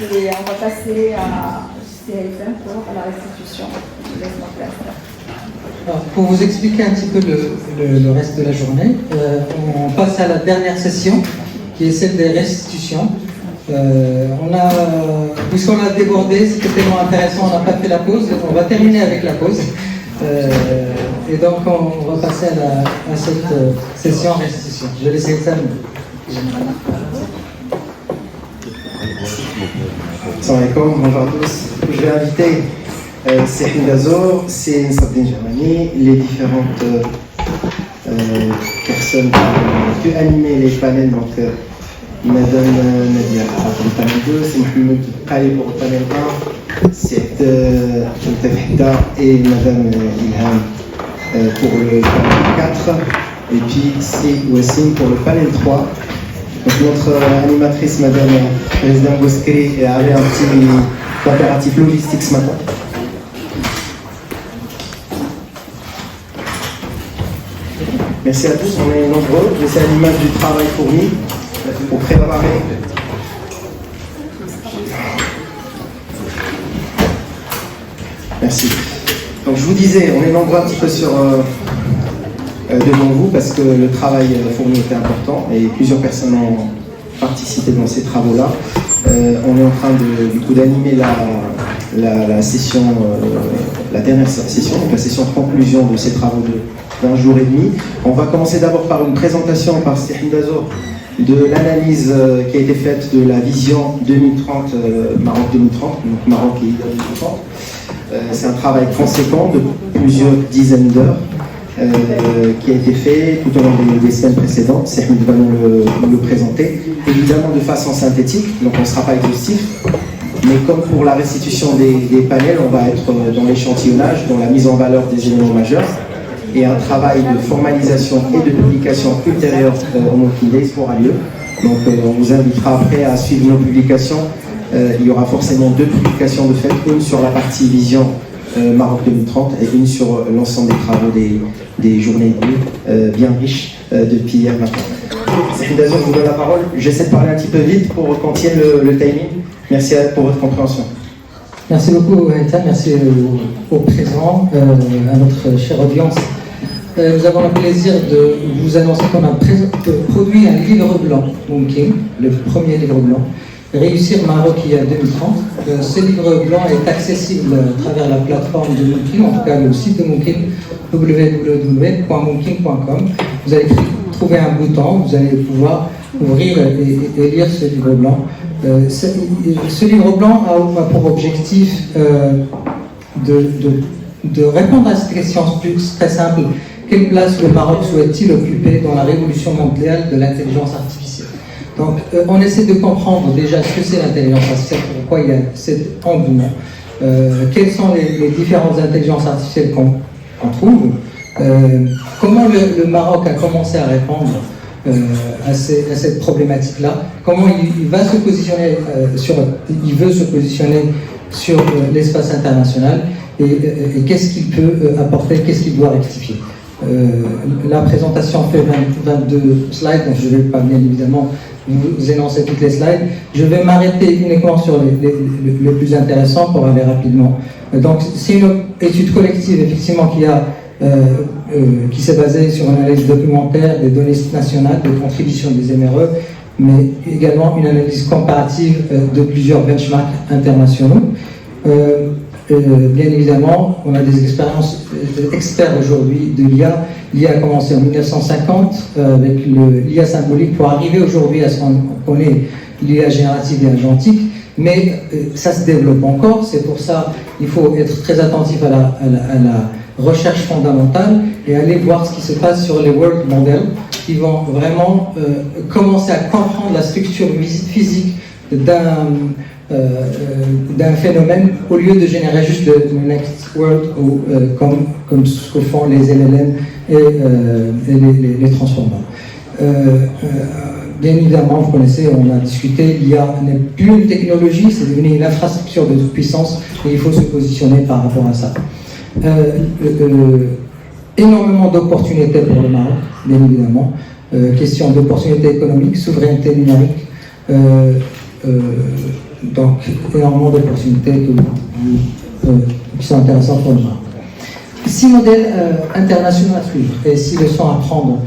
Et on va passer à CFM pour la restitution. Je vous laisse ma place. Alors, pour vous expliquer un petit peu le reste de la journée, on passe à la dernière session, qui est celle des restitutions. Puisqu'on a débordé, c'était tellement intéressant, on n'a pas fait la pause, on va terminer avec la pause. Et donc on va passer à cette session restitution. Je vais laisser ça. Salam alaikum, bonjour à tous. Je vais inviter Sehim Dazour, Sine Sabdin Germani, les différentes personnes qui ont pu animer les panels. Donc, Madame Nadia pour le panel 2, c'est Mohamed Kali pour le panel 1, c'est Tafhida et Madame Ilham pour le panel 4, et puis c'est Wassim pour le panel 3. Donc notre animatrice, Madame Président Bouskri, avait un petit impératif logistique ce matin. Merci à tous, on est nombreux. C'est à l'image du travail fourni pour préparer. Merci. Donc je vous disais, on est nombreux un petit peu devant vous parce que le travail fourni était important et plusieurs personnes ont participé dans ces travaux-là. On est en train d'animer la session, la dernière session, donc la session de conclusion de ces travaux d'un jour et demi. On va commencer d'abord par une présentation par Sehim Dazour de l'analyse qui a été faite de la vision 2030, Maroc 2030, donc Maroc et 2030. C'est un travail conséquent de plusieurs dizaines d'heures qui a été fait tout au long des semaines précédentes. Sehim va nous le présenter, évidemment de façon synthétique, donc on ne sera pas exhaustif. Mais comme pour la restitution des panels, on va être dans l'échantillonnage, dans la mise en valeur des éléments majeurs, et un travail de formalisation et de publication ultérieure au Mumkin Days aura lieu. Donc on vous invitera après à suivre nos publications. Il y aura forcément 2 publications de fait, une sur la partie vision Maroc 2030 et une sur l'ensemble des travaux des journées et nuits bien riches depuis hier matin. Sehim Dazour, je vous donne la parole. J'essaie de parler un petit peu vite pour qu'on tienne le timing. Merci pour votre compréhension. Merci beaucoup, Haïta. Merci aux présents, à notre chère audience. Nous avons le plaisir de vous annoncer qu'on a produit un livre blanc, Mumkin, le premier livre blanc, Réussir Maroc il y a 2030. Ce livre blanc est accessible à travers la plateforme de Mumkin, en tout cas le site de Mumkin, www.mumkin.com. Vous allez trouver un bouton, vous allez pouvoir ouvrir et lire ce livre blanc. Ce livre blanc a pour objectif de répondre à cette question très simple. Quelle place le Maroc souhaite-t-il occuper dans la révolution mondiale de l'intelligence artificielle? Donc, on essaie de comprendre déjà ce que c'est l'intelligence artificielle, pourquoi il y a cet engouement, quelles sont les différentes intelligences artificielles qu'on trouve, comment le Maroc a commencé à répondre à cette problématique-là, comment il va se positionner il veut se positionner sur l'espace international et qu'est-ce qu'il peut apporter, qu'est-ce qu'il doit rectifier. La présentation fait 22 slides, donc je ne vais pas bien évidemment vous énoncer toutes les slides. Je vais m'arrêter uniquement sur les plus intéressants pour aller rapidement. Donc c'est une étude collective effectivement qui s'est basée sur une analyse documentaire des données nationales de contribution des MRE, mais également une analyse comparative de plusieurs benchmarks internationaux. Bien évidemment, on a des expériences experts aujourd'hui de l'IA. L'IA a commencé en 1950 avec l'IA symbolique pour arriver aujourd'hui à ce qu'on connaît, l'IA générative et agentique, mais ça se développe encore. C'est pour ça qu'il faut être très attentif à la recherche fondamentale et aller voir ce qui se passe sur les world models qui vont vraiment commencer à comprendre la structure physique d'un phénomène au lieu de générer juste le next world comme ce que font les LLM et les transformers. Bien évidemment, vous connaissez, on a discuté, l'IA n'est plus une technologie, c'est devenu une infrastructure de puissance et il faut se positionner par rapport à ça. Énormément d'opportunités pour le Maroc, bien évidemment. Question d'opportunités économiques, souveraineté numérique, donc énormément d'opportunités qui sont intéressantes pour le Maroc. 6 modèles internationaux à suivre et 6 leçons à prendre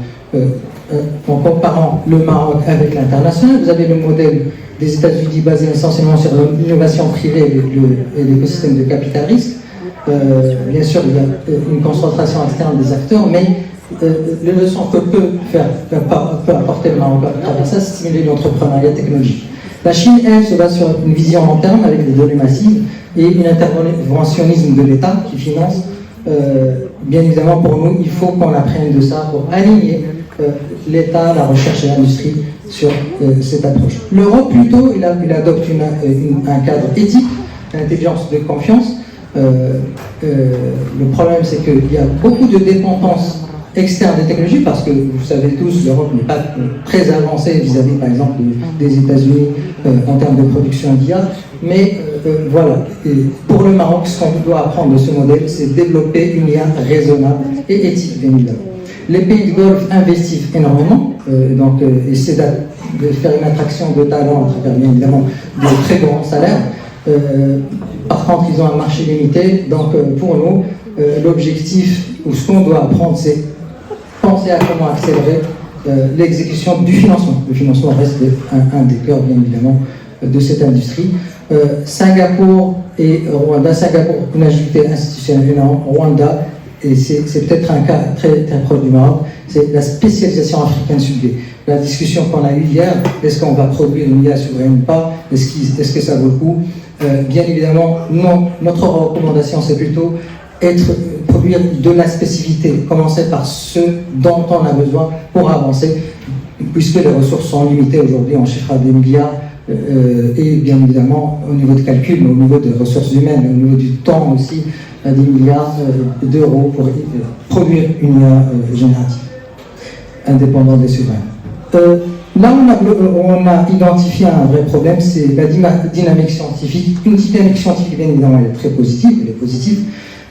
en comparant le Maroc avec l'international. Vous avez le modèle des États-Unis basé essentiellement sur l'innovation privée et l'écosystème de capital risque. Bien sûr, il y a une concentration externe des acteurs, mais les leçons que peut apporter le Maroc à travers ça, c'est stimuler l'entrepreneuriat technologique. La Chine, elle, se base sur une vision long terme avec des données massives et un interventionnisme de l'État qui finance. Bien évidemment, pour nous, il faut qu'on apprenne de ça pour aligner l'État, la recherche et l'industrie sur cette approche. L'Europe, plutôt, il adopte un cadre éthique, l'intelligence de confiance. Le problème, c'est qu'il y a beaucoup de dépendance externe des technologies, parce que vous savez tous, l'Europe n'est pas très avancée vis-à-vis, par exemple, des États-Unis en termes de production d'IA. Mais voilà, et pour le Maroc, ce qu'on doit apprendre de ce modèle, c'est développer une IA raisonnable et éthique, bien évidemment. Les pays du Golfe investissent énormément, donc essaient de faire une attraction de talents à travers, bien évidemment, de très grands salaires. Par contre, ils ont un marché limité, donc pour nous, l'objectif, ou ce qu'on doit apprendre, c'est penser à comment accélérer l'exécution du financement. Le financement reste un des cœurs, bien évidemment, de cette industrie. Singapour et Rwanda. Singapour, une agilité institutionnelle énorme. Rwanda, et c'est peut-être un cas très, très proche du Maroc, c'est la spécialisation africaine subie. La discussion qu'on a eue hier, est-ce qu'on va produire une IA souveraine ou pas, est-ce que ça vaut le coup? Bien évidemment, non. Notre recommandation, c'est plutôt produire de la spécificité, commencer par ce dont on a besoin pour avancer, puisque les ressources sont limitées aujourd'hui, on chiffre à des milliards, et bien évidemment au niveau de calcul, mais au niveau des ressources humaines, au niveau du temps aussi, à des milliards d'euros pour produire une IA générative, indépendante des souverains. Là où on a identifié un vrai problème, c'est la dynamique scientifique. Une dynamique scientifique, bien évidemment, elle est très positive, elle est positive,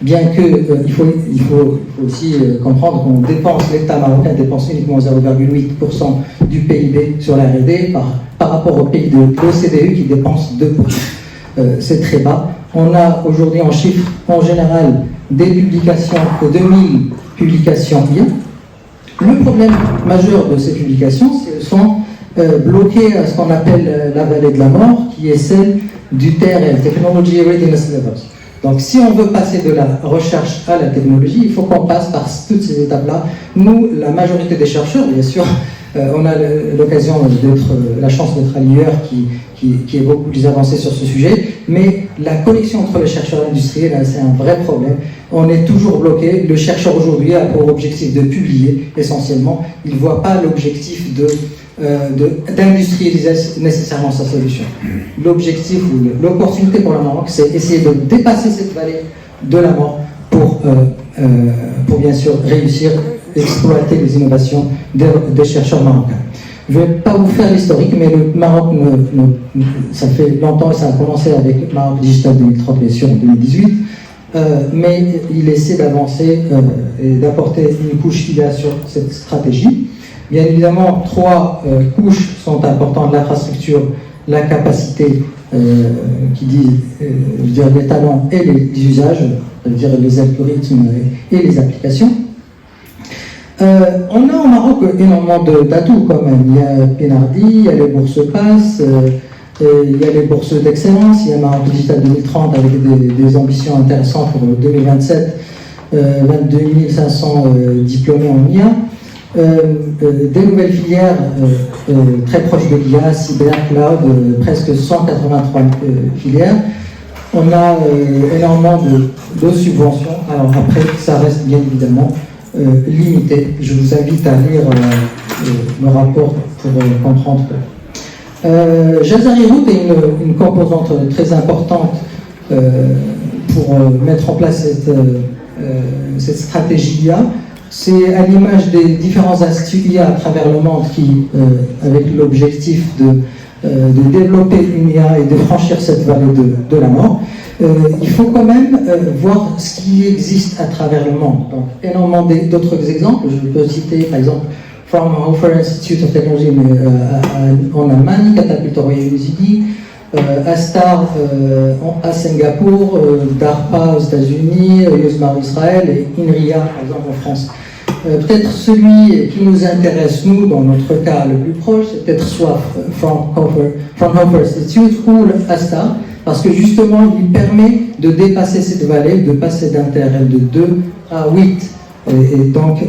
bien que il faut aussi comprendre qu'on dépense, l'État marocain dépense uniquement 0,8% du PIB sur la R&D par rapport aux pays de l'OCDE qui dépensent 2%. C'est très bas. On a aujourd'hui en chiffres, en général, des publications, 2000 publications IA. Le problème majeur de ces publications, c'est qu'elles sont bloquées à ce qu'on appelle la vallée de la mort, qui est celle du TRL, Technology Readiness Levels. Donc si on veut passer de la recherche à la technologie, il faut qu'on passe par toutes ces étapes-là. Nous, la majorité des chercheurs, bien sûr, on a l'occasion la chance d'être à l'IER qui est beaucoup plus avancé sur ce sujet, mais la connexion entre les chercheurs et l'industriel, c'est un vrai problème. On est toujours bloqué. Le chercheur aujourd'hui a pour objectif de publier essentiellement. Il ne voit pas l'objectif d'industrialiser nécessairement sa solution. L'objectif ou l'opportunité pour le Maroc, c'est essayer de dépasser cette vallée de la mort pour bien sûr réussir à exploiter les innovations des chercheurs marocains. Je ne vais pas vous faire l'historique, mais le Maroc, ça fait longtemps et ça a commencé avec Maroc Digital 2030, bien sûr, en 2018, mais il essaie d'avancer et d'apporter une couche qu'il y a sur cette stratégie. Bien évidemment, 3 couches sont importantes: l'infrastructure, la capacité, les talents et les usages, c'est-à-dire les algorithmes et les applications. On a au Maroc énormément d'atouts quand même. Il y a Pinardi, il y a les bourses PASS, il y a les bourses d'excellence, il y a Maroc Digital 2030 avec des ambitions intéressantes pour 2027, 22 500 diplômés en IA. Des nouvelles filières très proches de l'IA, cyber, cloud, presque 183 filières. On a énormément de subventions. Alors après, ça reste bien évidemment limité. Je vous invite à lire le rapport pour comprendre. Jazari Route est une composante très importante pour mettre en place cette stratégie IA. C'est à l'image des différents instituts IA à travers le monde qui, avec l'objectif de développer une IA et de franchir cette vallée de la mort, il faut quand même voir ce qui existe à travers le monde. Donc, énormément d'autres exemples. Je peux citer par exemple Fraunhofer Institute of Technology en Allemagne, Catapult au Royaume-Uni, Astar à Singapour, DARPA aux États-Unis, Yosmar Israël et INRIA par exemple en France. Peut-être celui qui nous intéresse, nous, dans notre cas le plus proche, c'est peut-être soit Fraunhofer Institute ou Astar, parce que justement, il permet de dépasser cette vallée, de passer d'un TRL de 2 à 8. Et donc,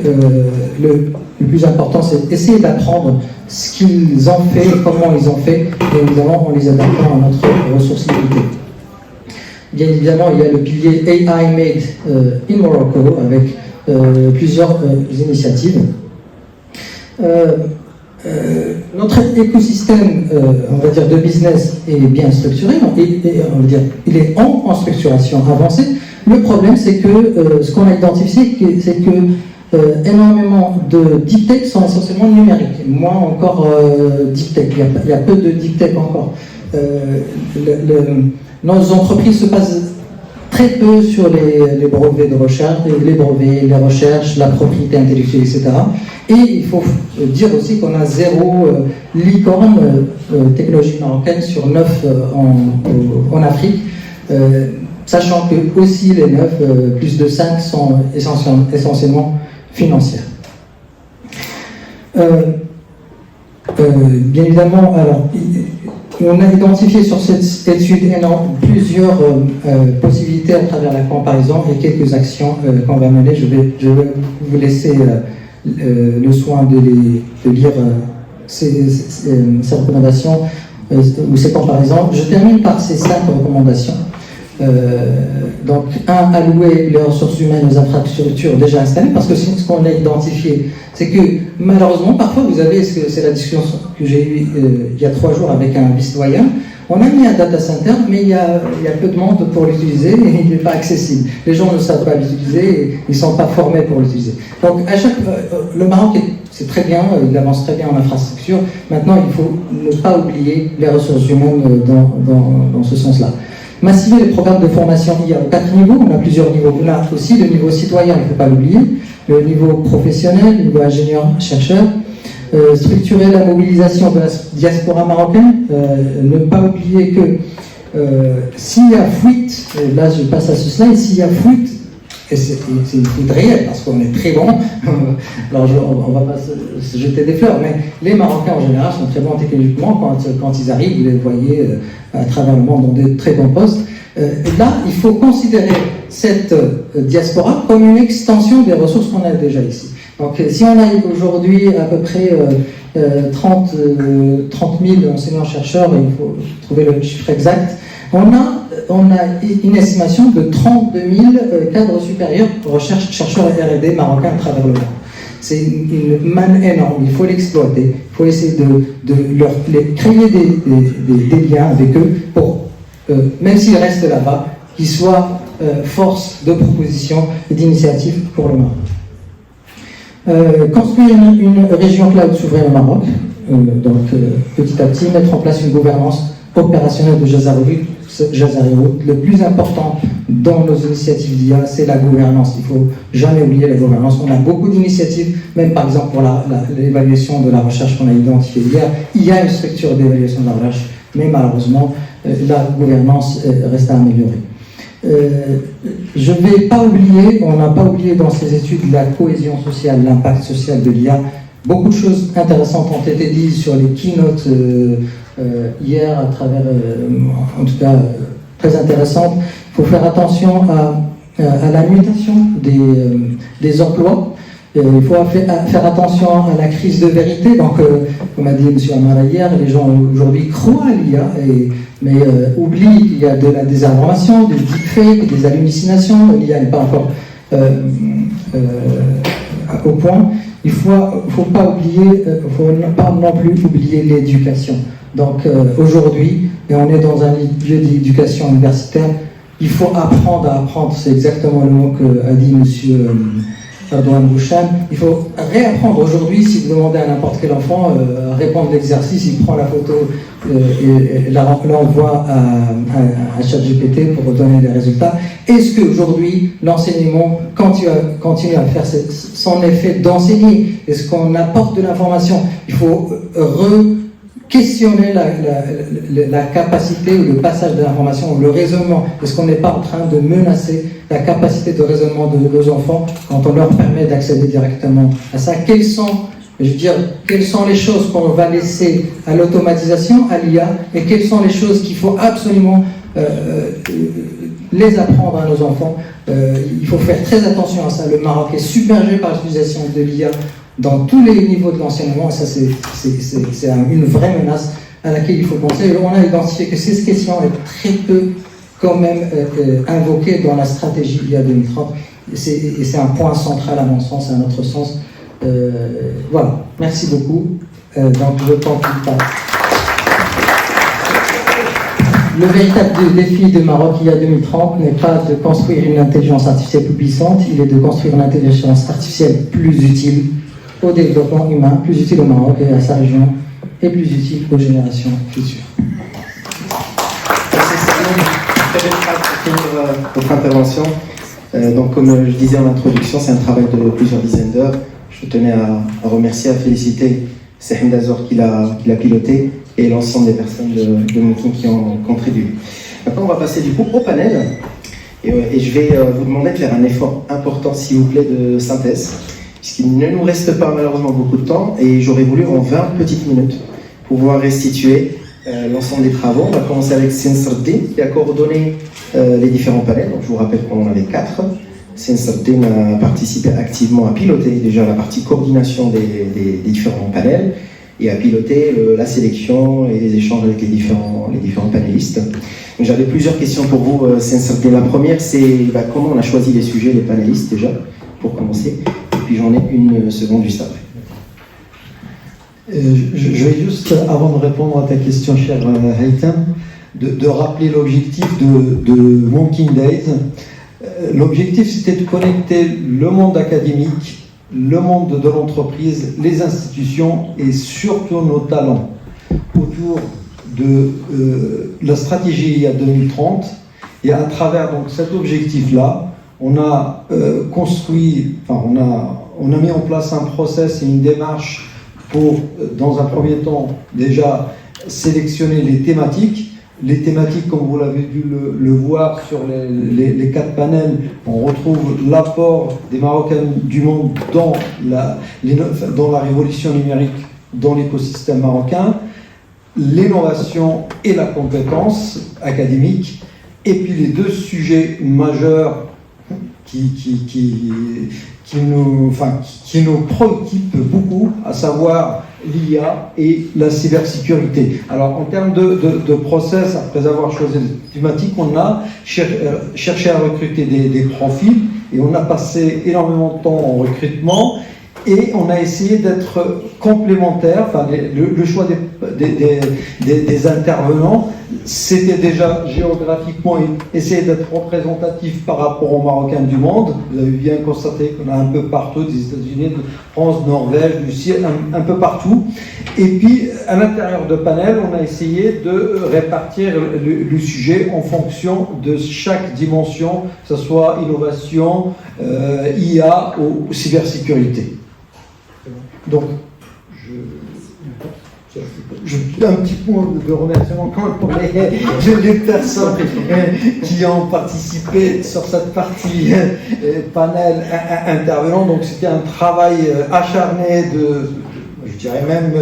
le plus important, c'est d'essayer d'apprendre ce qu'ils ont fait, comment ils ont fait, et évidemment, en les adaptant à notre ressource limitée. Bien évidemment, il y a le pilier AI Made in Morocco, avec plusieurs initiatives. Notre écosystème, on va dire, de business est bien structuré, on va dire, il est en structuration avancée. Le problème, c'est que ce qu'on a identifié, c'est que énormément de deep tech sont essentiellement numériques. Moins encore deep tech, il y a peu de deep tech encore. Nos entreprises se basent très peu sur les brevets de recherche, les brevets, les recherches, la propriété intellectuelle, etc. Et il faut dire aussi qu'on a 0 licorne technologie marocaine sur 9 en Afrique, sachant que aussi les 9, plus de 5 sont essentiellement financières. Bien évidemment, alors, on a identifié sur cette étude plusieurs possibilités à travers la comparaison et quelques actions qu'on va mener. Je vais vous laisser le soin de lire ces recommandations ou ces comparaisons. Je termine par ces 5 recommandations. Donc, 1, allouer les ressources humaines aux infrastructures déjà installées, parce que ce qu'on a identifié, c'est que malheureusement, parfois, vous avez, c'est la discussion que j'ai eue il y a 3 jours avec un vice-doyen, on a mis un data center, mais il y a peu de monde pour l'utiliser et il n'est pas accessible. Les gens ne savent pas l'utiliser et ils ne sont pas formés pour l'utiliser. Donc, le Maroc, c'est très bien, il avance très bien en infrastructure. Maintenant, il faut ne pas oublier les ressources humaines dans ce sens-là. Massiver les programmes de formation IA aux 4 niveaux, on a plusieurs niveaux. On a aussi le niveau citoyen, il ne faut pas l'oublier, le niveau professionnel, le niveau ingénieur-chercheur, structurer la mobilisation de la diaspora marocaine, ne pas oublier que s'il y a fuite, là je passe à ce slide, s'il y a fuite, et c'est une fuite réelle parce qu'on est très bon, alors on ne va pas se jeter des fleurs, mais les Marocains en général sont très bons techniquement, quand ils arrivent, vous les voyez à travers le monde dans de très bons postes. Là, il faut considérer cette diaspora comme une extension des ressources qu'on a déjà ici. Donc si on a aujourd'hui à peu près 30 000 enseignants-chercheurs, il faut trouver le chiffre exact, on a une estimation de 32 000 cadres supérieurs, chercheurs et R&D marocains à travers le monde. C'est une manne énorme, il faut l'exploiter, il faut essayer de créer des liens avec eux pour, même s'ils restent là-bas, qu'ils soient force de proposition et d'initiative pour le Maroc. Construire une région cloud souveraine au Maroc, donc petit à petit mettre en place une gouvernance opérationnelle de Jazarou. Le plus important dans nos initiatives d'IA, c'est la gouvernance. Il ne faut jamais oublier la gouvernance. On a beaucoup d'initiatives, même par exemple pour l'évaluation de la recherche qu'on a identifiée hier. Il y a une structure d'évaluation de la recherche, mais malheureusement, la gouvernance reste à améliorer. Je ne vais pas oublier, on n'a pas oublié dans ces études la cohésion sociale, l'impact social de l'IA. Beaucoup de choses intéressantes ont été dites sur les keynotes hier, à travers, en tout cas, très intéressantes. Il faut faire attention à la mutation des emplois. Il faut faire attention à la crise de vérité. Donc, comme a dit M. Amara hier, les gens aujourd'hui croient à l'IA, mais oublient qu'il y a de la désinformation, des deepfakes, des hallucinations. L'IA n'est pas encore au point. Il ne faut pas non plus oublier l'éducation. Donc aujourd'hui, et on est dans un lieu d'éducation universitaire, il faut apprendre à apprendre, c'est exactement le mot qu'a dit M. Erdogan Bouchan. Il faut réapprendre aujourd'hui, si vous demandez à n'importe quel enfant répondre l'exercice, il prend la photo et l'envoie à ChatGPT pour donner les résultats. Est-ce qu'aujourd'hui, l'enseignement continue à faire son effet d'enseigner? Est-ce qu'on apporte de l'information? Il faut questionner la capacité ou le passage de l'information ou le raisonnement. Est-ce qu'on n'est pas en train de menacer la capacité de raisonnement de nos enfants quand on leur permet d'accéder directement à ça? Quelles sont les choses qu'on va laisser à l'automatisation, à l'IA, et quelles sont les choses qu'il faut absolument les apprendre à nos enfants? Il faut faire très attention à ça. Le Maroc est submergé par l'utilisation de l'IA dans tous les niveaux de l'enseignement, et ça c'est une vraie menace à laquelle il faut penser. Et on a identifié que cette question est très peu quand même invoquée dans la stratégie IA 2030, et c'est un point central à mon sens, à notre sens. Voilà, merci beaucoup. Donc je tente plus tard. Le véritable défi de Maroc IA 2030 n'est pas de construire une intelligence artificielle plus puissante, il est de construire une intelligence artificielle plus utile au développement humain, plus utile au Maroc et à sa région, et plus utile aux générations futures. Merci Salim. Très belle phrase pour finir votre intervention. Donc comme je disais en introduction, c'est un travail de plusieurs dizaines d'heures. Je tenais à remercier, à féliciter Sehim Dazor qui l'a piloté et l'ensemble des personnes de Moukin qui ont contribué. Maintenant, on va passer du coup au panel. Et je vais vous demander de faire un effort important, s'il vous plaît, de synthèse, puisqu'il ne nous reste pas malheureusement beaucoup de temps, et j'aurais voulu en 20 petites minutes pouvoir restituer l'ensemble des travaux. On va commencer avec Sensordin, qui a coordonné les différents panels. Donc, je vous rappelle qu'on en avait 4. Sensordin a participé activement à piloter déjà la partie coordination des différents panels et à piloter la sélection et les échanges avec les différents panélistes. J'avais plusieurs questions pour vous, Sensordin. La première, c'est comment on a choisi les sujets, les panélistes déjà, pour commencer. Et puis j'en ai une seconde juste après. Je vais juste, avant de répondre à ta question, cher Haytham, de rappeler l'objectif de Moukin Days. L'objectif, c'était de connecter le monde académique, le monde de l'entreprise, les institutions et surtout nos talents autour de la stratégie IA 2030. Et à travers donc, cet objectif-là, on a on a mis en place un process et une démarche pour, dans un premier temps, déjà sélectionner les thématiques. Les thématiques, comme vous l'avez dû le voir sur les 4 panels, on retrouve l'apport des Marocains du monde dans la révolution numérique dans l'écosystème marocain, l'innovation et la compétence académique, et puis les 2 sujets majeurs qui nous préoccupent beaucoup, à savoir l'IA et la cybersécurité. Alors, en termes de process, après avoir choisi les thématiques, on a cherché à recruter des profils, et on a passé énormément de temps en recrutement, et on a essayé d'être complémentaires. Enfin, le choix des intervenants, c'était déjà géographiquement essayer d'être représentatif par rapport aux Marocains du monde. Vous avez bien constaté qu'on a un peu partout, des États-Unis, de France, Norvège, Russie, un peu partout. Et puis, à l'intérieur de panel, on a essayé de répartir le sujet en fonction de chaque dimension, que ce soit innovation, IA ou cybersécurité. Donc, un petit point de remerciement pour les personnes qui ont participé sur cette partie panel intervenant. Donc c'était un travail acharné je dirais même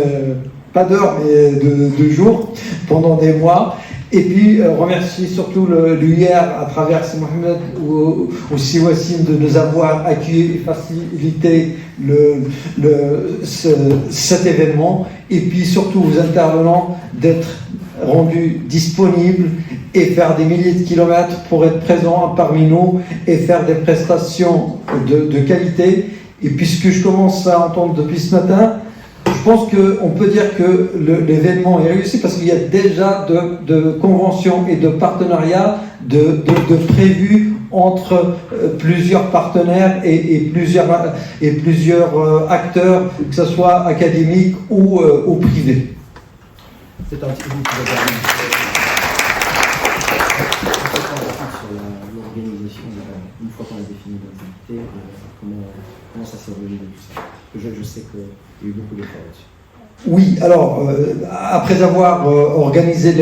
pas d'heures, mais de jours, pendant des mois. Et puis remercier surtout l'UIR à travers Mohamed ou Wassim de nous avoir accueillis et facilité cet événement. Et puis surtout aux intervenants d'être rendus disponibles et faire des milliers de kilomètres pour être présents parmi nous et faire des prestations de qualité. Et puisque je commence à entendre depuis ce matin, je pense qu'on peut dire que l'événement est réussi parce qu'il y a déjà de conventions et de partenariats de prévus entre plusieurs partenaires et plusieurs acteurs, que ce soit académiques ou privés. C'est un petit peu sur l'organisation, une fois qu'on a défini nos activités, comment ça s'est relié tout ça. Je sais qu'il y a eu beaucoup d'efforts là-dessus. Oui, alors, après avoir organisé,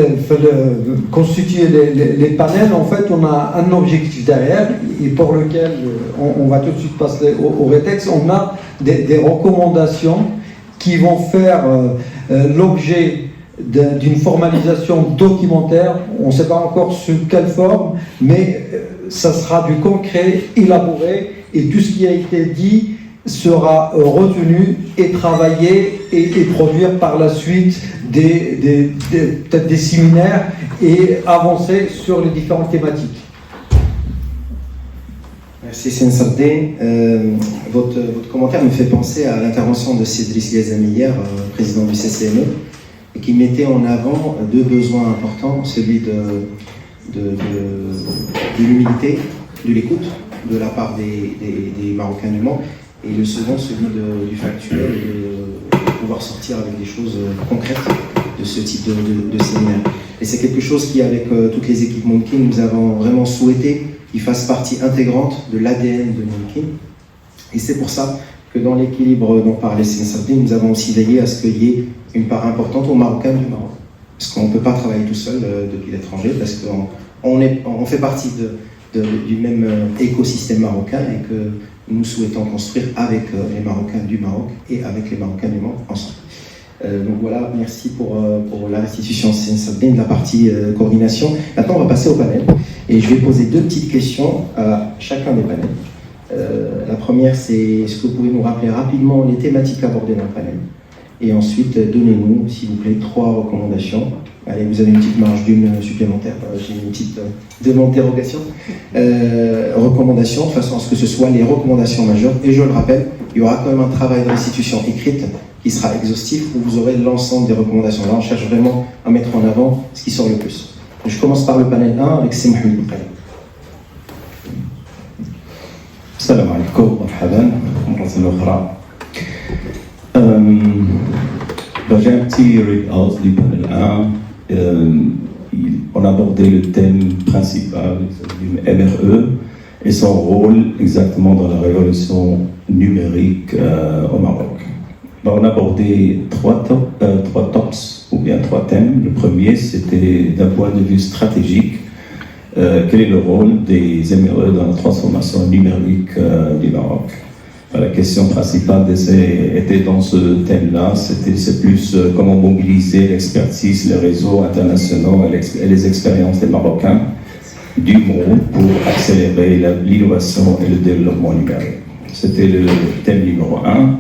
constitué les panels, en fait, on a un objectif derrière, et pour lequel on va tout de suite passer au rétexte. On a des recommandations qui vont faire l'objet d'une formalisation documentaire. On ne sait pas encore sous quelle forme, mais ça sera du concret, élaboré, et tout ce qui a été dit sera retenu et travaillé et produit par la suite peut-être des séminaires et avancer sur les différentes thématiques. Merci Sensardé. Votre commentaire me fait penser à l'intervention de Cédric Ghazami hier, président du CCME, et qui mettait en avant deux besoins importants, celui de l'humilité, de l'écoute de la part des Marocains du Mans, et le second, celui du factuel, et de pouvoir sortir avec des choses concrètes de ce type de séminaire. Et c'est quelque chose qui, avec toutes les équipes Mumkin, nous avons vraiment souhaité qu'il fasse partie intégrante de l'ADN de Mumkin. Et c'est pour ça que dans l'équilibre dont parlait Sensardé, nous avons aussi veillé à ce qu'il y ait une part importante aux Marocains du Maroc. Parce qu'on ne peut pas travailler tout seul depuis l'étranger, parce qu'on fait partie du même écosystème marocain, et que nous souhaitons construire avec les Marocains du Maroc et avec les Marocains du Maroc ensemble. Donc voilà, merci pour la restitution de la partie coordination. Maintenant, on va passer au panel, et je vais poser deux petites questions à chacun des panels. La première, c'est est-ce que vous pouvez nous rappeler rapidement les thématiques abordées dans le panel, et ensuite donnez-nous, s'il vous plaît, 3 recommandations. Allez, vous avez une petite marge d'une supplémentaire, j'ai une petite demande d'interrogation. Recommandations, de façon à ce que ce soit les recommandations majeures, et je le rappelle, il y aura quand même un travail de restitution écrite qui sera exhaustif, où vous aurez l'ensemble des recommandations. Là, on cherche vraiment à mettre en avant ce qui sort le plus. Je commence par le panel 1 avec Semhoui. Salam alaikum, marhaban, j'ai un petit read-out du panel 1. On a abordé le thème principal du MRE et son rôle exactement dans la révolution numérique au Maroc. On a abordé trois tops, ou bien 3 thèmes. Le premier, c'était d'un point de vue stratégique, quel est le rôle des MRE dans la transformation numérique du Maroc. La question principale était dans ce thème-là, c'est plus comment mobiliser l'expertise, les réseaux internationaux et les expériences des Marocains du monde pour accélérer l'innovation et le développement numérique. C'était le thème numéro 1.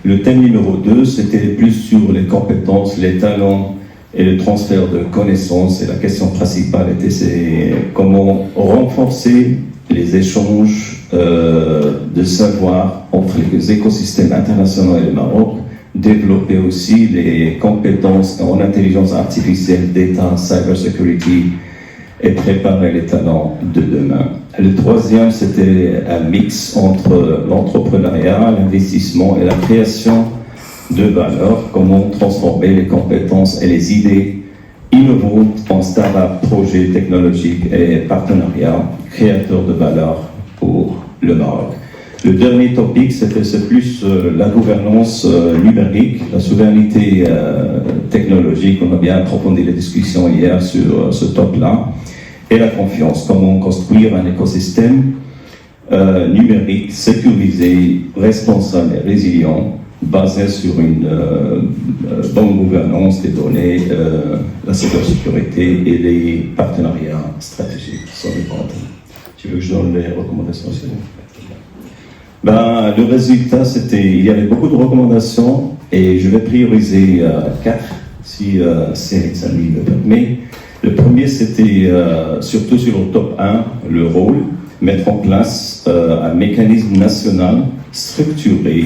Le thème numéro 2, c'était plus sur les compétences, les talents et le transfert de connaissances. Et la question principale était comment renforcer les échanges de savoir entre les écosystèmes internationaux et le Maroc, développer aussi les compétences en intelligence artificielle, data, cybersecurity et préparer les talents de demain. Le troisième, c'était un mix entre l'entrepreneuriat, l'investissement et la création de valeur, comment transformer les compétences et les idées innovantes en start-up, projets technologiques et partenariats créateurs de valeur pour le Maroc. Le dernier topic, c'est plus la gouvernance numérique, la souveraineté technologique. On a bien approfondi les discussions hier sur ce top-là. Et la confiance, comment construire un écosystème numérique sécurisé, responsable et résilient, basé sur une bonne gouvernance des données, la cybersécurité et les partenariats stratégiques qui sont importants. Tu veux que je donne les recommandations aussi? Le résultat, il y avait beaucoup de recommandations et je vais prioriser 4, si ça me permet. Le premier, c'était surtout sur le top 1, le rôle, mettre en place un mécanisme national structuré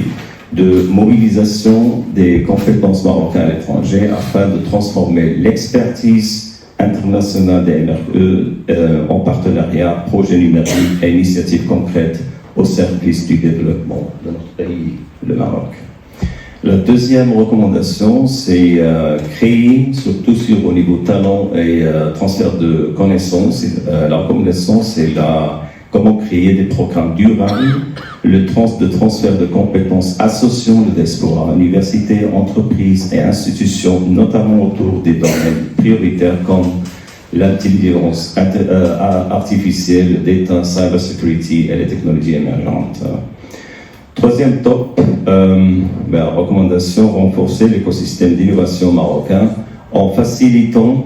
de mobilisation des compétences marocaines à l'étranger afin de transformer l'expertise internationale des MRE en partenariat, projet numérique et initiatives concrètes au service du développement de notre pays, le Maroc. La deuxième recommandation, c'est créer, surtout au niveau talent et transfert de connaissances. La recommandation, c'est la comment créer des programmes durables, le transfert de compétences associant le diaspora, universités, entreprises et institutions, notamment autour des domaines prioritaires comme l'intelligence artificielle, data, cybersecurity et les technologies émergentes. Troisième top, recommandation, renforcer l'écosystème d'innovation marocain en facilitant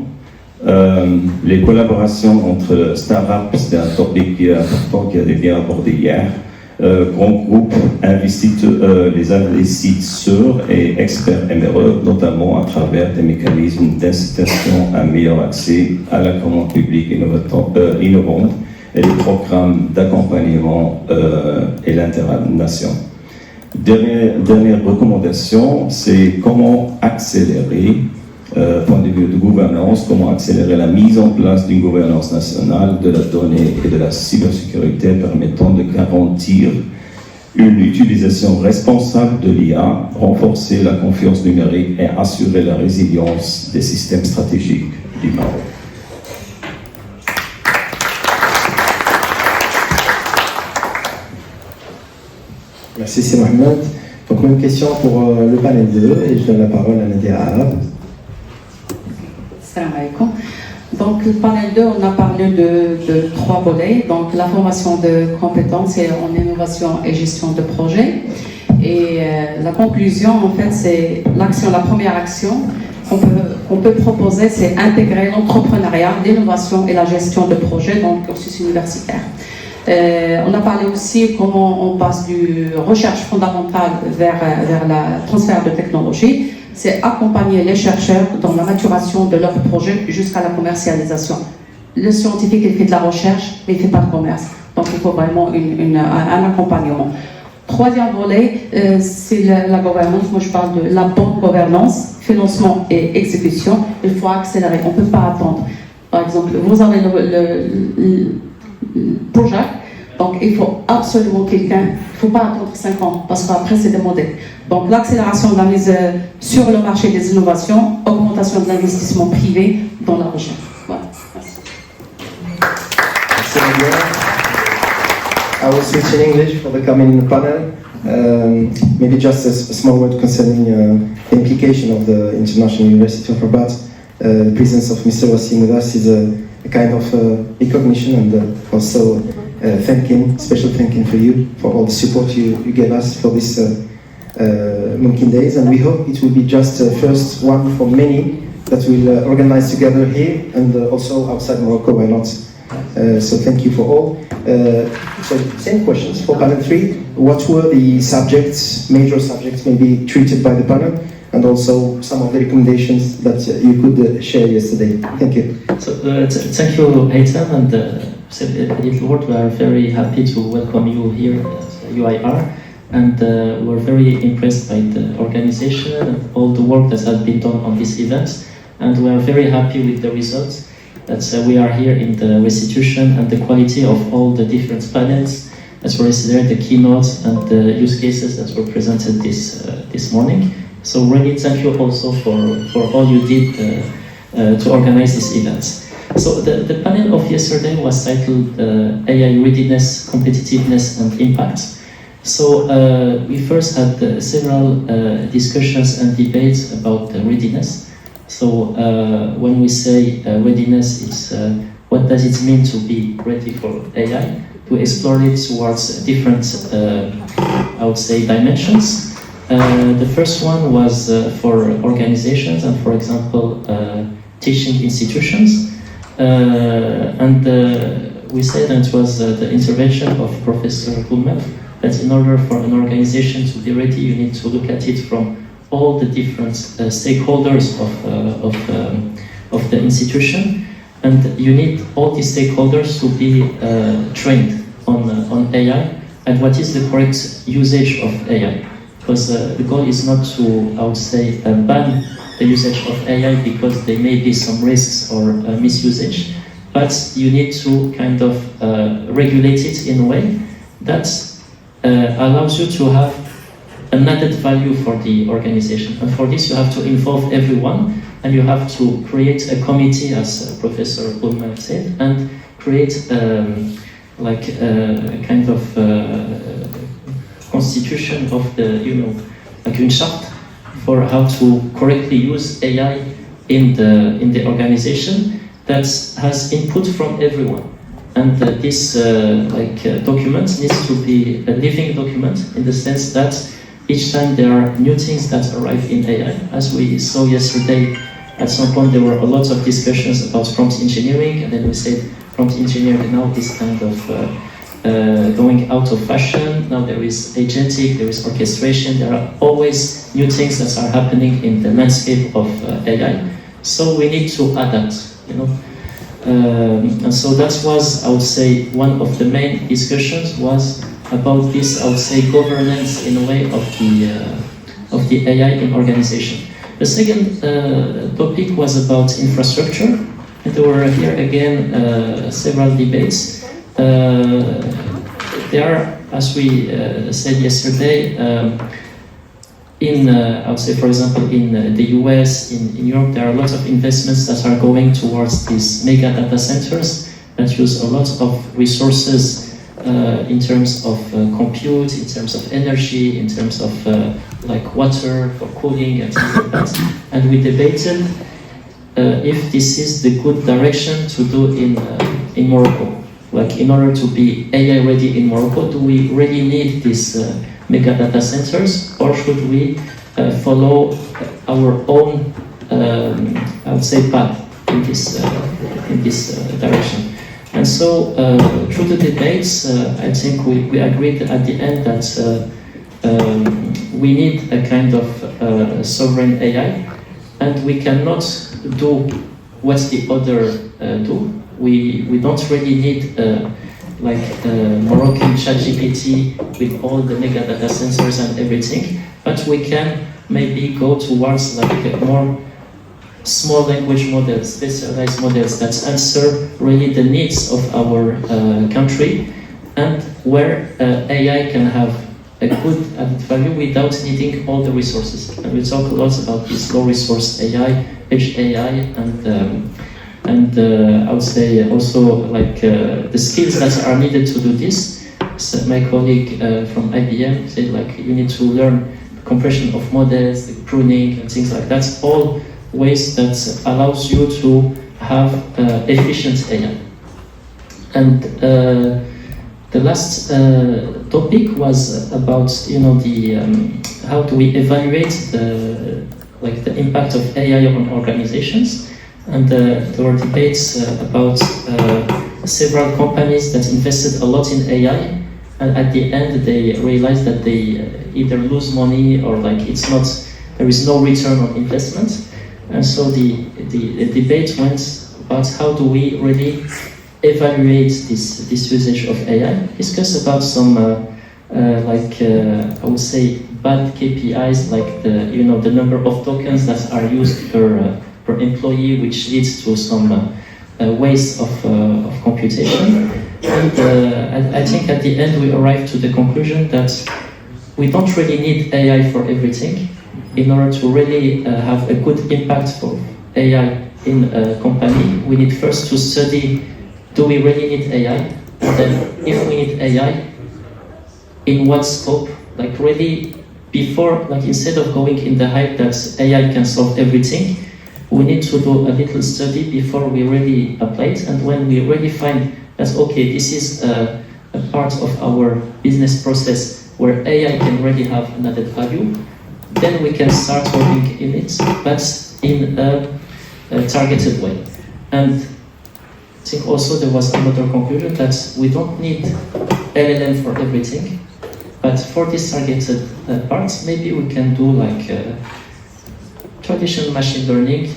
les collaborations entre startups. C'est un topic qui est important, qui a été bien abordé hier. Grands groupes, les investisseurs et experts MRE, notamment à travers des mécanismes d'incitation à un meilleur accès à la commande publique innovante et les programmes d'accompagnement et l'internation. Dernière recommandation, c'est comment accélérer, point de vue de gouvernance, comment accélérer la mise en place d'une gouvernance nationale de la donnée et de la cybersécurité permettant de garantir une utilisation responsable de l'IA, renforcer la confiance numérique et assurer la résilience des systèmes stratégiques du Maroc. Merci, c'est Mohamed. Donc, même question pour le panel 2, et je donne la parole à Nadia Arab. Salam alaikum. Donc, le panel 2, on a parlé de 3 volets. Donc, la formation de compétences et en innovation et gestion de projet. Et la conclusion, en fait, c'est la première action qu'on peut proposer, c'est intégrer l'entrepreneuriat, l'innovation et la gestion de projet dans le cursus universitaire. On a parlé aussi comment on passe du recherche fondamentale vers le transfert de technologie. C'est accompagner les chercheurs dans la maturation de leur projet jusqu'à la commercialisation. Le scientifique, il fait de la recherche, mais il ne fait pas de commerce. Donc, il faut vraiment un accompagnement. Troisième volet, c'est la gouvernance. Moi, je parle de la bonne gouvernance, financement et exécution. Il faut accélérer. On ne peut pas attendre. Par exemple, vous avez le projet. Donc, il faut absolument il ne faut pas attendre 5 ans, parce qu'après, c'est demandé. Donc, l'accélération de la mise sur le marché des innovations, augmentation de l'investissement privé dans la recherche. Voilà. Merci. Merci, Nadia. I will switch in English for the coming panel. Maybe just a small word concerning the implication of the International University of Rabat. The presence of Mr. Wassim with us is a kind of recognition and also special thanking for you for all the support you gave us for this Mumkin Days, and we hope it will be just the first one for many that we'll organize together here and also outside Morocco, why not? So thank you for all. So same questions for panel 3. What were the major subjects maybe treated by the panel, and also some of the recommendations that you could share yesterday? Thank you. So thank you, Aitam, and Little World. We are very happy to welcome you here at UIR, and we're very impressed by the organization and all the work that has been done on this event, and we are very happy with the results that we are here in the restitution and the quality of all the different panels that were there, the keynotes and the use cases that were presented this morning. So really thank you also for all you did to organize this event. So the panel of yesterday was titled AI Readiness, Competitiveness and Impact. So we first had several discussions and debates about readiness. So when we say readiness, it's what does it mean to be ready for AI? To explore it towards different, I would say, dimensions. The first one was for organizations and, for example, teaching institutions. And we said that it was the intervention of Professor Goulmer, that in order for an organization to be ready, you need to look at it from all the different stakeholders of the institution, and you need all these stakeholders to be trained on AI and what is the correct usage of AI. Because the goal is not to, I would say, ban the usage of AI because there may be some risks or misusage, but you need to kind of regulate it in a way that allows you to have an added value for the organization. And for this, you have to involve everyone, and you have to create a committee, as Professor Goulmer said, and create like a kind of constitution of the, like une charte for how to correctly use AI in the organization that has input from everyone. And this document needs to be a living document in the sense that each time there are new things that arrive in AI. As we saw yesterday, at some point there were a lot of discussions about prompt engineering, and then we said prompt engineering now is kind of going out of fashion. Now there is agentic, there is orchestration, there are always new things that are happening in the landscape of AI. So we need to adapt, and so that was, I would say, one of the main discussions was about this, I would say, governance in a way of the AI in organization. The second topic was about infrastructure, and there were here again several debates. There are, as we said yesterday, I would say, for example, in the US, in Europe, there are a lot of investments that are going towards these mega data centers that use a lot of resources in terms of compute, in terms of energy, in terms of like water for cooling and things like that. And we debated if this is the good direction to do in Morocco. Like, in order to be AI ready in Morocco, do we really need these mega data centers, or should we follow our own, I would say, path in this direction? And so, through the debates, I think we agreed at the end that we need a kind of sovereign AI, and we cannot do what the other do. We don't really need Moroccan ChatGPT with all the mega data sensors and everything, but we can maybe go towards like more small language models, specialized models that answer really the needs of our country, and where AI can have a good added value without needing all the resources. And we talk a lot about this low resource AI, edge AI, and I would say also like the skills that are needed to do this. So my colleague from IBM said like you need to learn compression of models, the pruning and things like that. All ways that allows you to have efficient AI. And the last topic was about the how do we evaluate the impact of AI on organizations. And there were debates about several companies that invested a lot in AI, and at the end they realized that they either lose money or like there is no return on investment. And so the debate went about how do we really evaluate this usage of AI. Discuss about some I would say bad KPIs, like the number of tokens that are used per employee, which leads to some waste of computation. And I think at the end we arrived to the conclusion that we don't really need AI for everything. In order to really have a good impact for AI in a company, we need first to study, do we really need AI? And then if we need AI, in what scope? Like really, before, like instead of going in the hype that AI can solve everything, we need to do a little study before we really apply it. And when we really find that, okay, this is a part of our business process where AI can really have an added value, then we can start working in it, but in a targeted way. And I think also there was another conclusion that we don't need LLM for everything, but for this targeted parts, maybe we can do like traditional machine learning,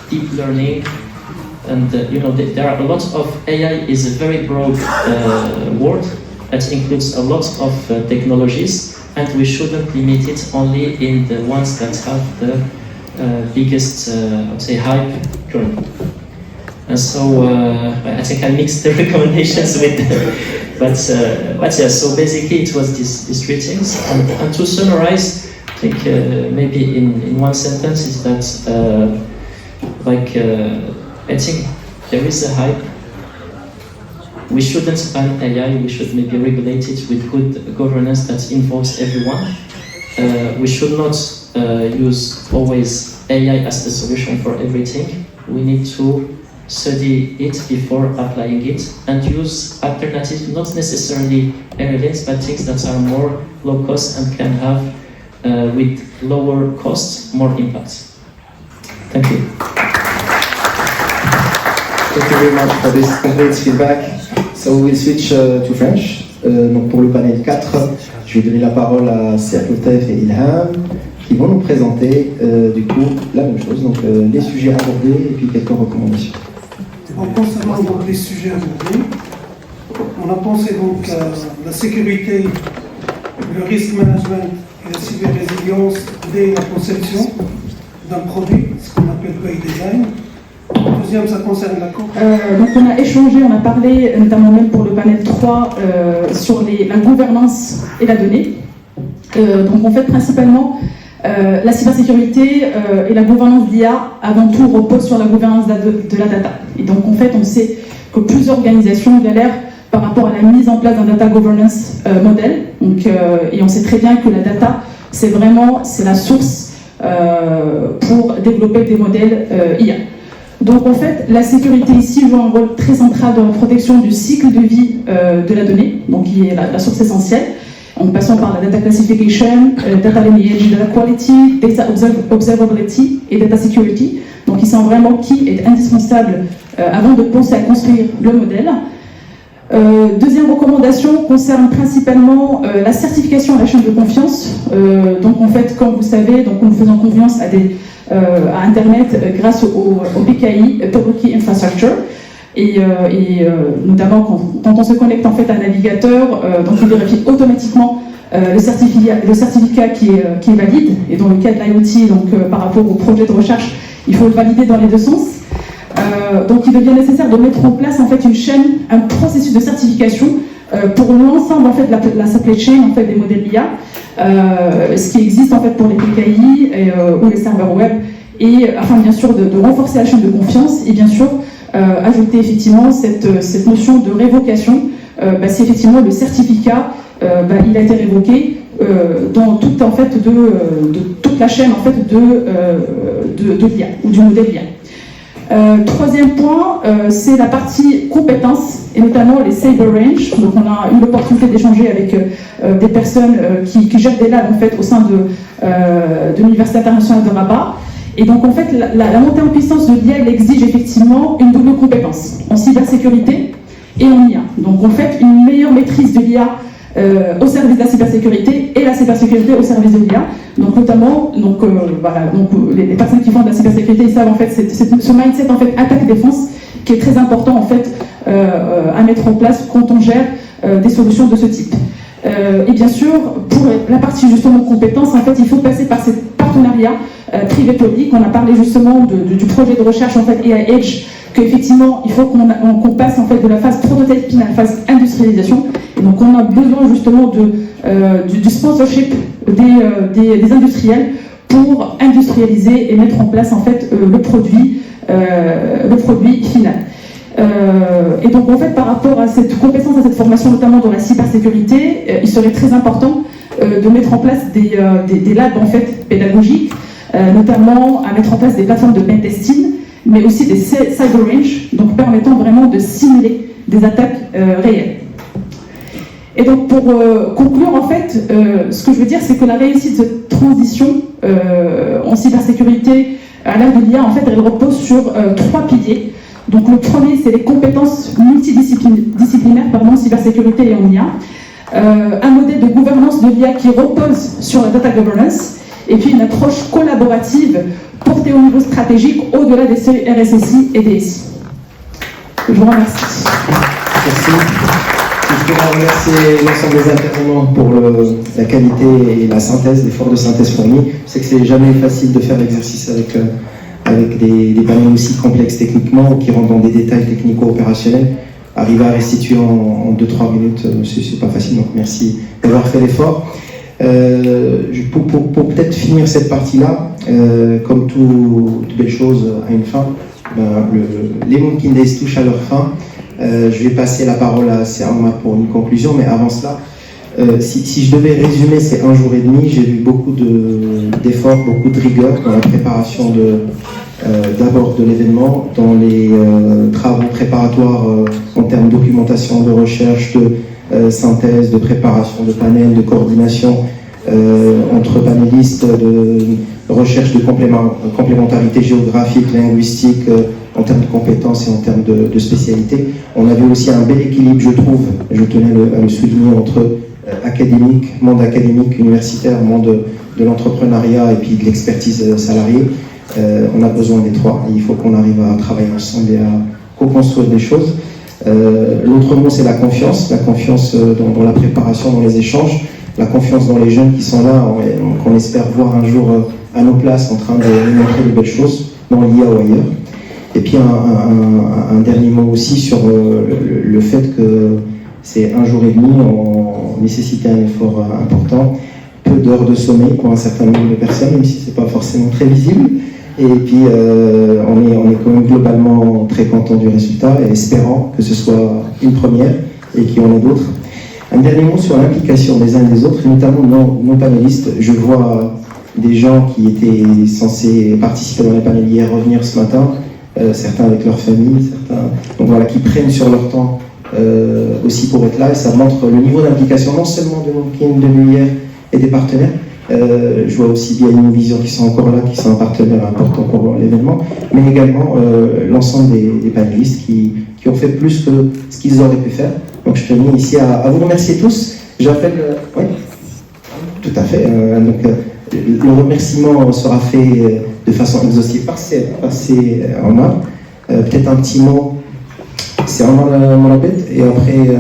deep learning, and there are a lot of AI is a very broad word that includes a lot of technologies, and we shouldn't limit it only in the ones that have the biggest, I would say, hype currently. And so I think I mixed the recommendations with, but yeah. So basically, it was these three things. And to summarize, I think maybe in one sentence is that I think there is a hype, we shouldn't ban AI, we should maybe regulate it with good governance that involves everyone. We should not use always AI as the solution for everything. We need to study it before applying it and use alternatives, not necessarily LLMs, but things that are more low cost and can have, with lower cost, more impact. Thank you. Thank you very much for this complete feedback. So we'll switch to French. Donc pour le panel 4, je vais donner la parole à Serge Lotef et Ilham qui vont nous présenter du coup la même chose, donc les sujets abordés et puis quelques recommandations. Concernant donc les sujets abordés, on a pensé donc à la sécurité, le risk management et la cyber-résilience dès la conception d'un produit, ce qu'on appelle by design. Deuxième, ça concerne la donc on a échangé, on a parlé notamment même pour le panel 3 sur la gouvernance et la donnée. Donc en fait principalement la cybersécurité et la gouvernance d'IA avant tout reposent sur la gouvernance de la data. Et donc en fait on sait que plusieurs organisations galèrent par rapport à la mise en place d'un data governance model. Donc, et on sait très bien que la data c'est la source pour développer des modèles IA. Donc en fait, la sécurité ici joue un rôle très central dans la protection du cycle de vie de la donnée, donc qui est la source essentielle, en passant par la data classification, data lineage, data quality, data observability et data security. Donc ils sont vraiment qui est indispensable avant de penser à construire le modèle. Deuxième recommandation concerne principalement la certification à la chaîne de confiance. Donc en fait, comme vous savez, donc nous faisons confiance à Internet grâce au PKI, Public Key Infrastructure. Et notamment quand on se connecte en fait à un navigateur, donc il vérifie automatiquement le certificat qui est valide. Et dans le cas de l'IoT, donc par rapport au projet de recherche, il faut le valider dans les deux sens. Donc il devient nécessaire de mettre en place en fait une chaîne, un processus de certification pour l'ensemble en fait de la supply chain en fait des modèles IA, ce qui existe en fait pour les PKI ou les serveurs web, et afin bien sûr de renforcer la chaîne de confiance et bien sûr ajouter effectivement cette notion de révocation si effectivement le certificat il a été révoqué dans toute en fait de toute la chaîne en fait de l'IA ou du modèle IA. Troisième point, c'est la partie compétences et notamment les cyber range. Donc on a eu l'opportunité d'échanger avec des personnes qui gèrent des labs en fait au sein de l'Université internationale de Rabat. Et donc en fait la montée en puissance de l'IA elle exige effectivement une double compétence en cybersécurité et en IA. Donc en fait une meilleure maîtrise de l'IA au service de la cybersécurité et la cybersécurité au service de l'IA. Donc notamment, les personnes qui font de la cybersécurité, ils savent en fait ce mindset en fait attaque-défense qui est très important en fait à mettre en place quand on gère des solutions de ce type. Et bien sûr, pour la partie justement compétences, en fait, il faut passer par ces partenariats privé-public. On a parlé justement du projet de recherche en fait AI Edge, qu'effectivement il faut qu'on passe en fait de la phase prototyping à la phase industrialisation. Et donc on a besoin justement du sponsorship des industriels pour industrialiser et mettre en place en fait le produit final. Et donc en fait par rapport à cette compétence, à cette formation notamment dans la cybersécurité, il serait très important de mettre en place des labs en fait pédagogiques, notamment à mettre en place des plateformes de pentesting, mais aussi des cyber range, donc permettant vraiment de simuler des attaques réelles. Et donc pour conclure en fait, ce que je veux dire c'est que la réussite de cette transition en cybersécurité à l'ère de l'IA en fait elle repose sur 3 piliers. Donc le premier c'est les compétences multidisciplinaires en cybersécurité et en IA, un modèle de gouvernance de l'IA qui repose sur la data governance, et puis une approche collaborative portée au niveau stratégique au-delà des seuils RSSI et DSI. Je vous remercie. Merci. Je voudrais remercier l'ensemble des intervenants pour la qualité et la synthèse, l'effort de synthèse fourni. Je sais que c'est jamais facile de faire l'exercice avec des panneaux aussi complexes techniquement ou qui rentrent dans des détails technico-opérationnels. Arriver à restituer en 2-3 minutes, c'est pas facile, donc merci d'avoir fait l'effort. Pour peut-être finir cette partie-là, comme toute belle chose a une fin, les Monkey Days touchent à leur fin. Je vais passer la parole à Serma pour une conclusion, mais avant cela, si je devais résumer ces 1 jour et demi, j'ai vu beaucoup d'efforts, beaucoup de rigueur dans la préparation d'abord de l'événement, dans les travaux préparatoires en termes de documentation, de recherche, de synthèse, de préparation de panels, de coordination entre panélistes, de recherche de complémentarité géographique, linguistique, en termes de compétences et en termes de spécialité. On avait aussi un bel équilibre, je trouve, je tenais à le souligner, entre académique, monde académique, universitaire, monde de l'entrepreneuriat et puis de l'expertise salariée. On a besoin des trois et il faut qu'on arrive à travailler ensemble et à co-construire des choses. L'autre mot, c'est la confiance dans la préparation, dans les échanges, la confiance dans les jeunes qui sont là, qu'on espère voir un jour à nos places en train de nous montrer de belles choses dans l'IA ou ailleurs. Et puis un dernier mot aussi sur le fait que c'est 1 jour et demi, on nécessitait un effort important, peu d'heures de sommeil pour un certain nombre de personnes, même si c'est pas forcément très visible. Et puis on est quand même globalement très content du résultat et espérant que ce soit une première et qu'il y en ait d'autres. Un dernier mot sur l'implication des uns et des autres, et notamment nos panélistes. Je vois des gens qui étaient censés participer dans les panels hier revenir ce matin, certains avec leur famille, certains donc voilà, qui prennent sur leur temps aussi pour être là, et ça montre le niveau d'implication non seulement de Moumkine, de l'UIR et des partenaires. Je vois aussi bien Vision qui sont encore là, qui sont un partenaire important pour l'événement, mais également l'ensemble des panélistes qui ont fait plus que ce qu'ils auraient pu faire. Donc je tenais ici à vous remercier tous. J'appelle... oui, tout à fait. Donc, le remerciement sera fait de façon exhaustive par Omar. Peut-être un petit mot, c'est Omar Mourabet, et après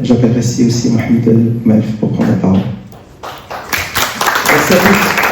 j'appellerai aussi Mohamed Malf pour prendre la parole. Merci à tous.